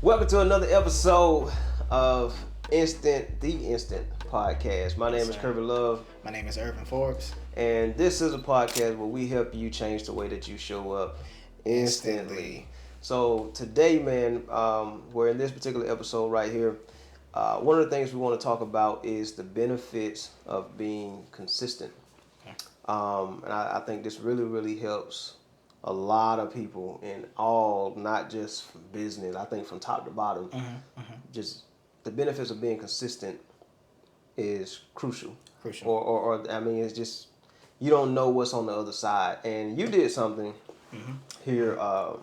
Welcome to another episode of the Instant Podcast. My name is Kirby Love. My name is Irvin Forbes. And this is a podcast where we help you change the way that you show up instantly. So today, man, we're in this particular episode right here. One of the things we want to talk about is the benefits of being consistent. Okay. And I think this really helps a lot of people in all, not just from business. I think from top to bottom, just the benefits of being consistent is crucial. Or I mean, it's just, you don't know what's on the other side. And you did something here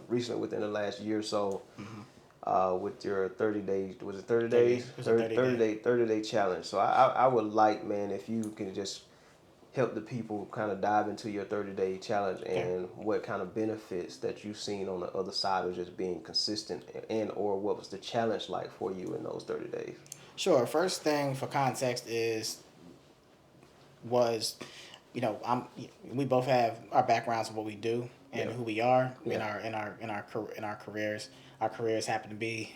recently within the last year or so with your 30 days. Was it 30 days? 30 day challenge. So I would like, man, if you can just help the people kind of dive into your 30-day challenge and what kind of benefits that you've seen on the other side of just being consistent, and or what was the challenge like for you in those 30 days? Sure. First thing for context was, we both have our backgrounds of what we do and who we are in our careers. Our careers happen to be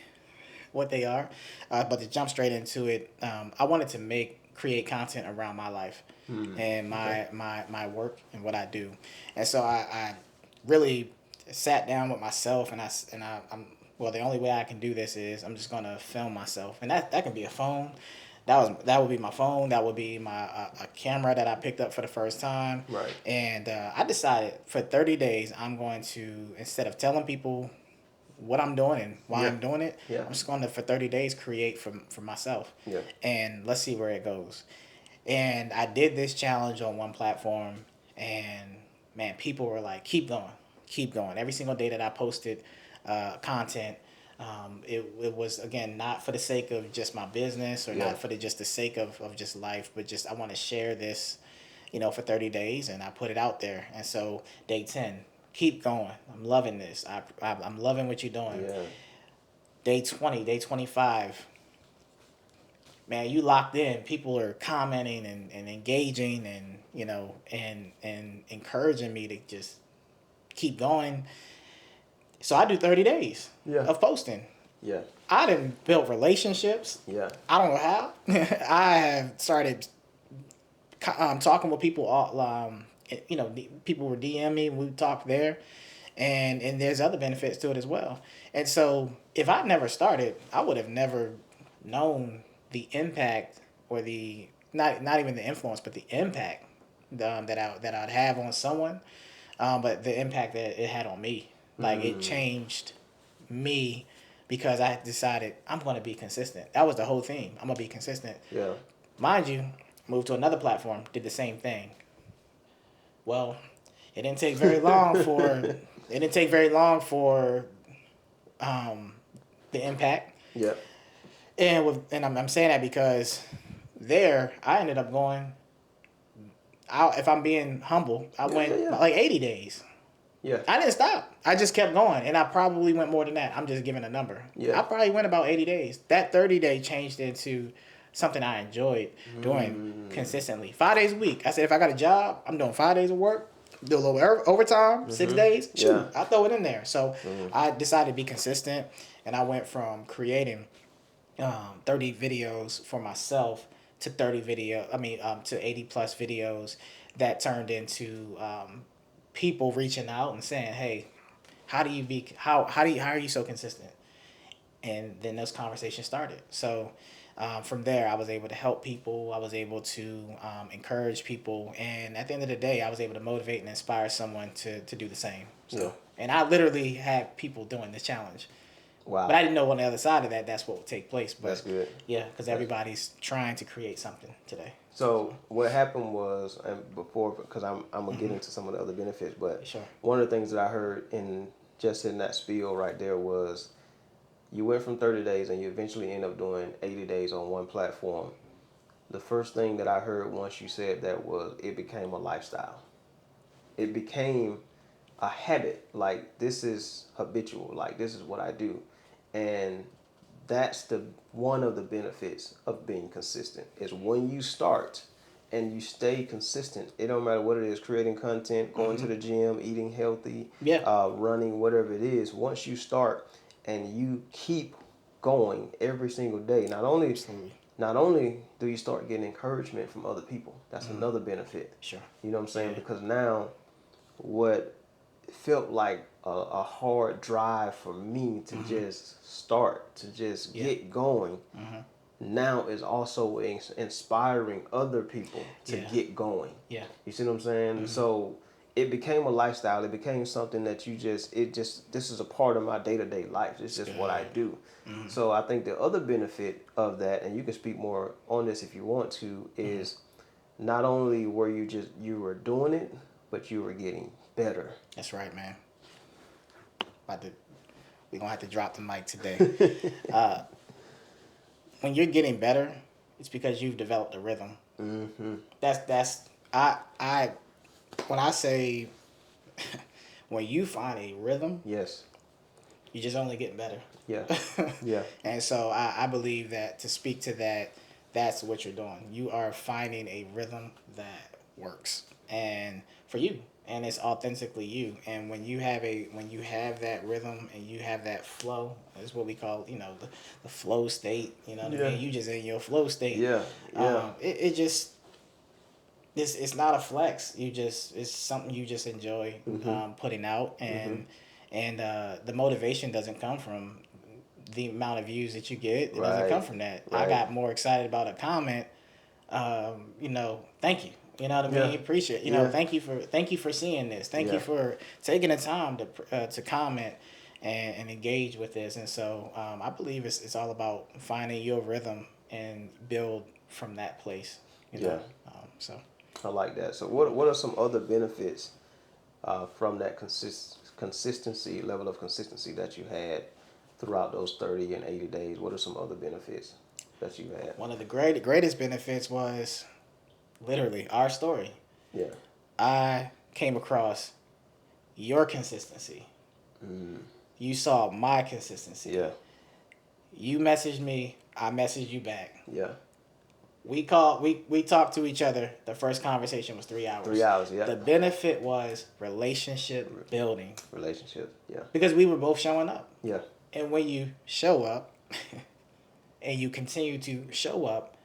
what they are. But to jump straight into it, I wanted to create content around my life and my work and what I do. And so I really sat down with myself and I'm the only way I can do this is I'm just gonna film myself, and that can be a phone. That would be my phone. That would be my a camera that I picked up for the first time. Right. And I decided for 30 days I'm going to, instead of telling people what I'm doing and why I'm doing it, I'm just going to, for 30 days, create for myself. Yeah. And let's see where it goes. And I did this challenge on one platform, and man, people were like, keep going. Every single day that I posted content, it was, again, not for the sake of just my business or not for just the sake of just life, but just I want to share this, for 30 days, and I put it out there. And so day 10, keep going. I'm loving this. I'm loving what you're doing. Yeah. Day 20, day 25, man, you locked in. People are commenting and engaging and encouraging me to just keep going. So I do 30 days of posting. Yeah. I done built relationships. Yeah. I don't know how. I have started talking with people. People were DMing me. We talked there, and there's other benefits to it as well. And so if I never started, I would have never known the impact, or the not even the influence, but the impact that I'd have on someone. But the impact that it had on me, like it changed me, because I decided I'm going to be consistent. That was the whole thing. I'm going to be consistent. Yeah. Mind you, moved to another platform, did the same thing. Well, it didn't take very long for the impact. Yeah. And I'm saying that because there I ended up going. If I'm being humble, I went like 80 days. Yeah. I didn't stop. I just kept going, and I probably went more than that. I'm just giving a number. Yeah. I probably went about 80 days. That 30-day changed into something I enjoyed doing consistently. 5 days a week. I said, if I got a job, I'm doing 5 days of work, do a little overtime, 6 days. Shoot, I throw it in there. So I decided to be consistent, and I went from creating 30 videos for myself to to 80 plus videos that turned into people reaching out and saying, hey, how are you so consistent? And then those conversations started. So from there, I was able to help people. I was able to encourage people. And at the end of the day, I was able to motivate and inspire someone to do the same. So, and I literally had people doing this challenge. Wow. But I didn't know on the other side of that, that's what would take place. But that's good. Yeah, because everybody's trying to create something today. So what happened was, and before, because I'm gonna get into some of the other benefits, but one of the things that I heard in that spiel right there was, you went from 30 days and you eventually end up doing 80 days on one platform. The first thing that I heard once you said that was, it became a lifestyle. It became a habit. Like, this is habitual. Like, this is what I do. And that's one of the benefits of being consistent, is when you start and you stay consistent. It don't matter what it is, creating content, going to the gym, eating healthy, running, whatever it is. Once you start and you keep going every single day, Absolutely. not only do you start getting encouragement from other people, that's Mm-hmm. another benefit. Sure. You know what I'm saying? Yeah. Because now what felt like a hard drive for me to Mm-hmm. just start, to just Yeah. get going, Mm-hmm. now is also inspiring other people to Yeah. get going. Yeah. You see what I'm saying? Mm-hmm. So it became a lifestyle. It became something that this is a part of my day to day life. It's It's just what I good. do. Mm-hmm. So I think the other benefit of that, and you can speak more on this if you want to, Mm-hmm. is not only were you were doing it, but you were getting better. That's right, man. About to, we're gonna have to drop the mic today. When you're getting better, it's because you've developed a rhythm. Mm-hmm. That's I when I say when you find a rhythm, Yes. you're just only getting better. Yeah. Yeah. And so I believe that to speak to that, that's what you're doing. You are finding a rhythm that works and for you. And it's authentically you. And when you have that rhythm and you have that flow, that's what we call, the flow state. You know what I Yeah. mean? You just in your flow state. Yeah. Yeah. It just it's not a flex. It's something you just enjoy Mm-hmm. putting out, Mm-hmm. and the motivation doesn't come from the amount of views that you get. It doesn't come Right. from that. I Right. got more excited about a comment. Thank you. You know what I Yeah. mean? Appreciate. Yeah. Thank you for seeing this. Thank you Yeah. for taking the time to comment and engage with this. And so I believe it's all about finding your rhythm and build from that place. You Yeah. know. So. I like that. So what are some other benefits from that consistency level of consistency that you had throughout those 30 and 80 days? What are some other benefits that you had? One of the greatest benefits was literally our story. Yeah. I came across your consistency. Mm. You saw my consistency. Yeah. You messaged me, I messaged you back. Yeah. We talked to each other. The first conversation was 3 hours. 3 hours. Yeah. The benefit was relationship building. Relationships. Yeah. Because we were both showing up. Yeah. And when you show up and you continue to show up,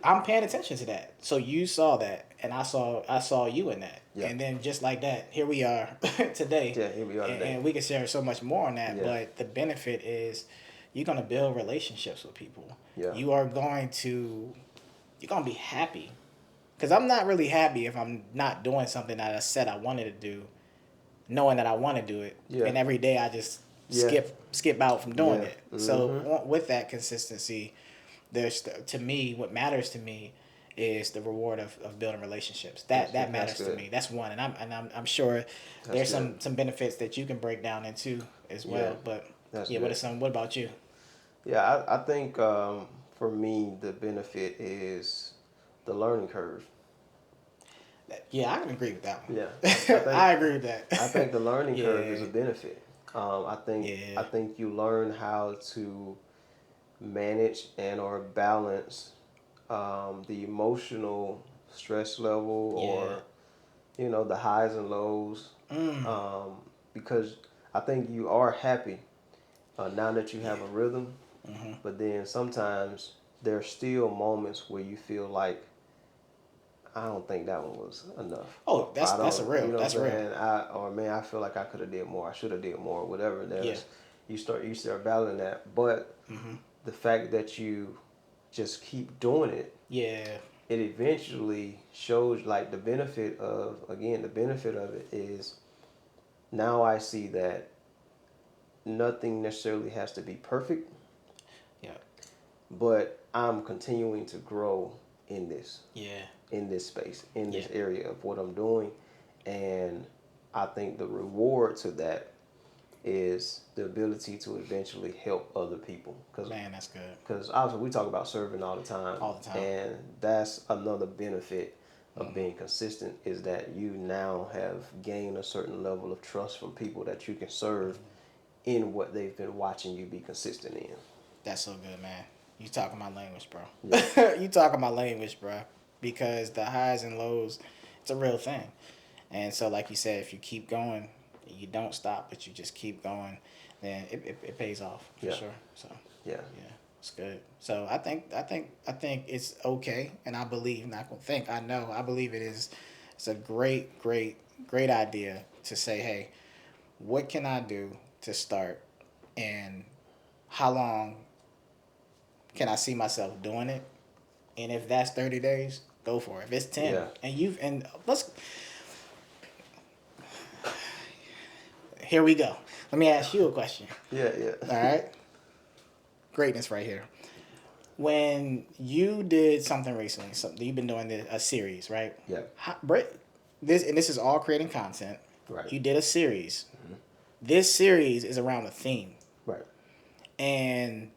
I'm paying attention to that. So you saw that and I saw you in that. Yeah. And then just like that, here we are today. Yeah. Here we are today. And we can share so much more on that. Yeah. But the benefit is you're gonna build relationships with people. Yeah. You're gonna be happy. Because I'm not really happy if I'm not doing something that I said I wanted to do, knowing that I want to do it. Yeah. And every day I just Yeah. skip out from doing Yeah. it. Mm-hmm. So with that consistency, to me, what matters to me is the reward of building relationships. That matters to me. That's one, and I'm sure there's some benefits that you can break down into as well. Yeah. But That's yeah, good. what about you? Yeah. I think for me the benefit is the learning curve. Yeah, I can agree with that one. Yeah. I agree with that. I think the learning curve Yeah. is a benefit. Yeah. I think you learn how to manage and or balance the emotional stress level or the highs and lows because I think you are happy now that you have a rhythm, but then sometimes there are still moments where you feel like I don't think that one was enough. Oh, that's a real. You know That's what I'm real. saying? Man, I feel like I could have did more. I should have did more. Whatever. Yeah. You start battling that, but the fact that you just keep doing it, Yeah. it eventually shows like the benefit of it is now I see that nothing necessarily has to be perfect, Yeah. but I'm continuing to grow in this. Yeah. In this space, in this Yeah. area of what I'm doing. And I think the reward to that is the ability to eventually help other people. Man, that's good. Because obviously we talk about serving all the time. All the time. And that's another benefit of being consistent is that you now have gained a certain level of trust from people that you can serve in what they've been watching you be consistent in. That's so good, man. You talking my language, bro. Yeah. You talking my language, bro. Because the highs and lows, it's a real thing. And so, like you said, if you keep going, you don't stop, but you just keep going, Yeah, it pays off for sure. So Yeah. yeah, it's good. So I think it's okay, and I believe, not gonna think, I know, I believe it is. It's a great idea to say, hey, what can I do to start, and how long can I see myself doing it? And if that's 30 days, go for it. If it's 10, Yeah. and let's here we go. Let me ask you a question. Yeah. All right, greatness right here. When you did something recently, something you've been doing a series, right? Yeah. This is all creating content. Right. You did a series. This series is around a theme, Right. and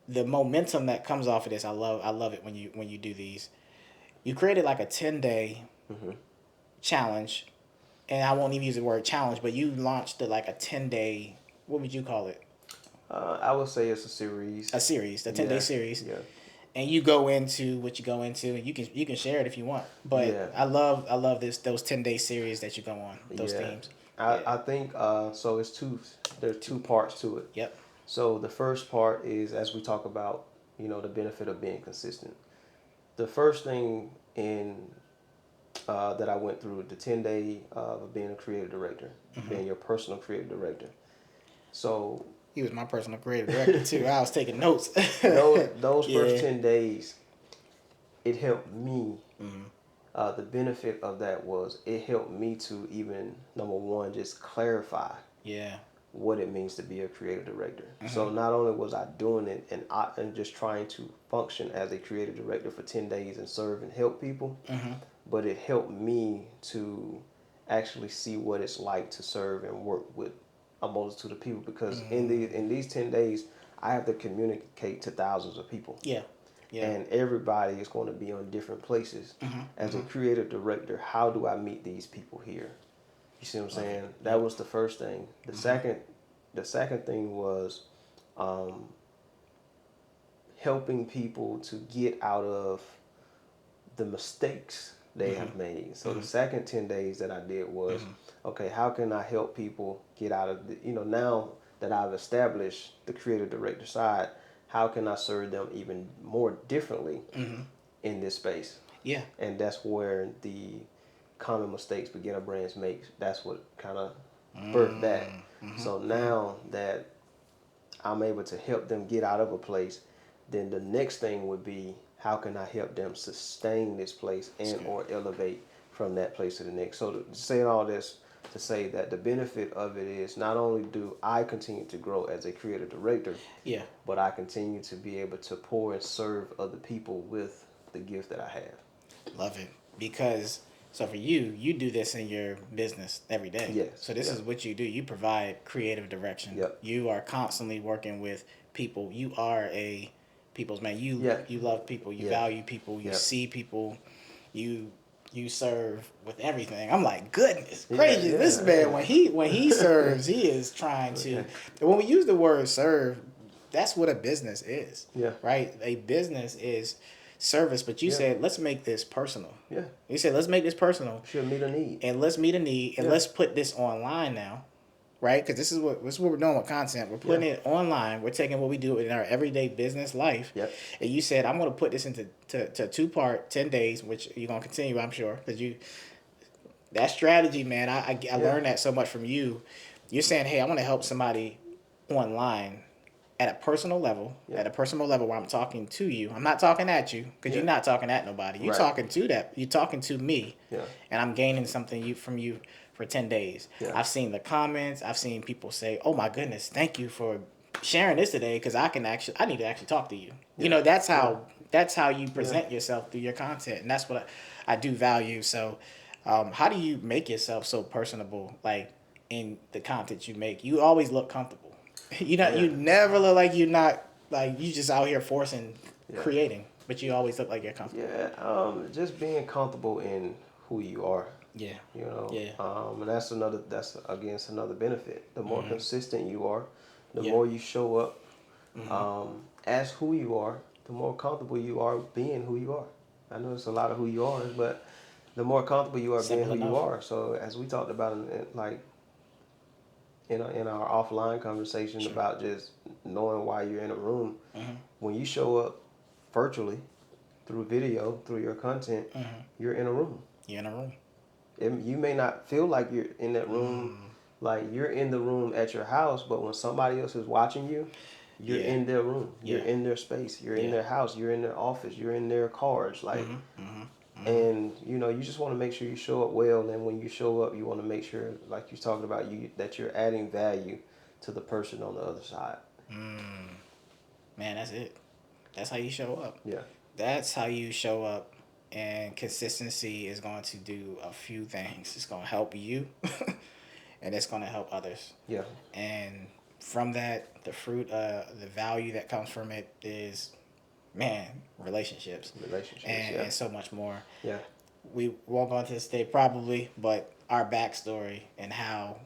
the momentum that comes off of this, I love it when you do these. You created like a 10-day challenge, and I won't even use the word challenge, but you launched like a 10-day. What would you call it? I would say it's a series. A series, the 10-day series. Yeah. And you go into what you go into, and you can share it if you want. But Yeah. I love those 10-day series that you go on, those Yeah. themes. I think so. It's two. There's two parts to it. Yep. So the first part is as we talk about, the benefit of being consistent. The first thing in that I went through the 10-day of being a creative director, being your personal creative director. So He was my personal creative director too. I was taking notes. those first Yeah. 10 days, it helped me. The benefit of that was it helped me to even number one just clarify Yeah. what it means to be a creative director. So not only was I doing it and just trying to function as a creative director for 10 days and serve and help people, but it helped me to actually see what it's like to serve and work with a multitude of people because in these 10 days I have to communicate to thousands of people. Yeah. Yeah. And everybody is going to be on different places. As a creative director, how do I meet these people here? You see what I'm saying? That was the first thing. The second thing was helping people to get out of the mistakes they have made. So the second 10 days that I did was, okay, how can I help people get out of now that I've established the creative director side, how can I serve them even more differently in this space? Yeah. And that's where the common mistakes beginner brands make, that's what kind of birthed that. So now that I'm able to help them get out of a place, then the next thing would be how can I help them sustain this place and or elevate from that place to the next. So to say all this to say that the benefit of it is not only do I continue to grow as a creative director, Yeah. but I continue to be able to pour and serve other people with the gift that I have. Love it. Because so for you do this in your business every day. Yes. So this is what you do. You provide creative direction. Yep. You are constantly working with people. You are a people's man. You love people. You value people. You see people. You serve with everything. I'm like, goodness gracious, this man when he serves, he is trying to. When we use the word serve, that's what a business is. Yeah. Right? A business is service, but you said let's make this personal. Yeah. You said let's make this personal. Should meet a need. And let's meet a need, and let's put this online now, right? Because this is what we're doing with content. We're putting it online. We're taking what we do in our everyday business life. Yep. And you said I'm going to put this into to 2-part 10 days, which you're going to continue, I'm sure, because that strategy, man. I learned that so much from you. You're saying, hey, I want to help somebody online at a personal level, where I'm talking to you. I'm not talking at you because you're not talking at nobody. You're talking to You're talking to me, and I'm gaining something from you for 10 days. Yeah. I've seen the comments. I've seen people say, "Oh my goodness, thank you for sharing this today because I need to actually talk to you." Yeah. That's how you present yourself through your content, and that's what I do value. So, how do you make yourself so personable, like in the content you make? You always look comfortable. You never look like you're not like you just out here forcing creating, but you always look like you're comfortable. Yeah, just being comfortable in who you are. Yeah. And that's another benefit. The more consistent you are, the more you show up as who you are, the more comfortable you are being who you are. I know it's a lot of who you are, but the more comfortable you are being who you are. So as we talked about, in our offline conversation about just knowing why you're in a room. When you show up virtually through video, through your content, you're in a room. You're in a room. You may not feel like you're in that room, like you're in the room at your house, but when somebody else is watching you, you're in their room, you're in their space, you're in their house, you're in their office, you're in their cars, like, and you know, you just want to make sure you show up well, and when you show up, you want to make sure, like you're talking about, that you're adding value to the person on the other side. Man, that's it. That's how you show up. Yeah. That's how you show up. And consistency is going to do a few things. It's going to help you, and it's going to help others. Yeah. And from that, the fruit, the value that comes from it is, man, relationships. And so much more. Yeah. We won't go into this today probably, but our backstory and how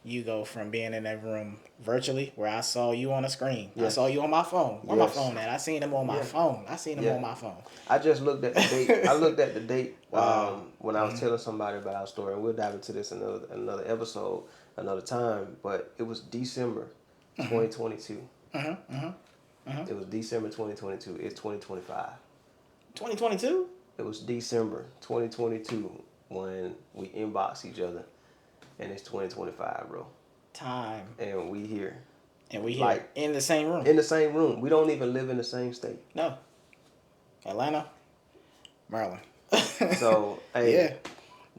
you go from being in that room virtually, where I saw you on a screen. I saw you on my phone. Where my phone at? I seen him on my phone. On my phone. I just looked at the date. I looked at the date when I was telling somebody about our story, and we'll dive into this in another episode, another time. But it was December 2022. It was December 2022. It's 2025. 2022? It was December 2022 when we inboxed each other. And it's 2025, bro. Time. And we here. And we here. Like, in the same room. In the same room. We don't even live in the same state. No. Atlanta, Maryland. So, hey,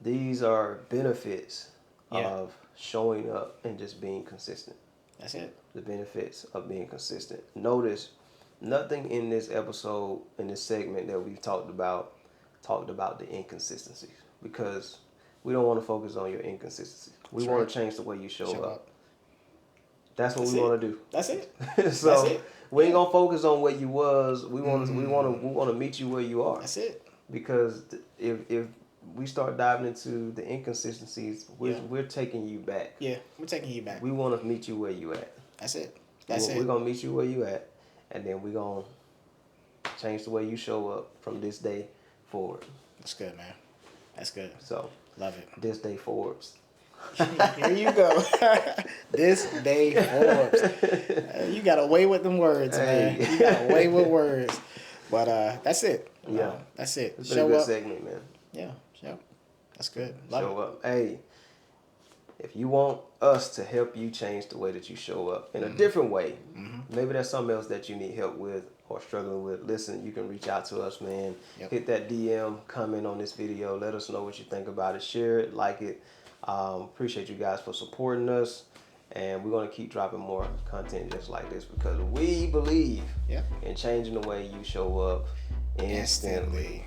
these are benefits of showing up and just being consistent. That's it. The benefits of being consistent. Notice, nothing in this episode, in this segment that we've talked about the inconsistencies. Because we don't want to focus on your inconsistencies. We want to change the way you show up. That's what we want to do. That's it. So that's it. We ain't gonna focus on where you was. We want to meet you where you are. That's it. Because if we start diving into the inconsistencies, we're taking you back. Yeah, we're taking you back. We want to meet you where you at. That's it. We're gonna meet you where you at, and then we're gonna change the way you show up from this day forward. That's good, man. That's good. So. Love it. This day Forbes. Here you go. This day Forbes. You got away with them words, man. You got away with words. But that's it. Yeah. That's it. It's been a good segment, man. Yeah. That's good. Show up. Hey, if you want us to help you change the way that you show up in a different way, maybe there's something else that you need help with or struggling with, listen, you can reach out to us, man. Hit that DM, comment on this video, let us know what you think about it, share it, like it. Appreciate you guys for supporting us, and we're going to keep dropping more content just like this because we believe in changing the way you show up instantly.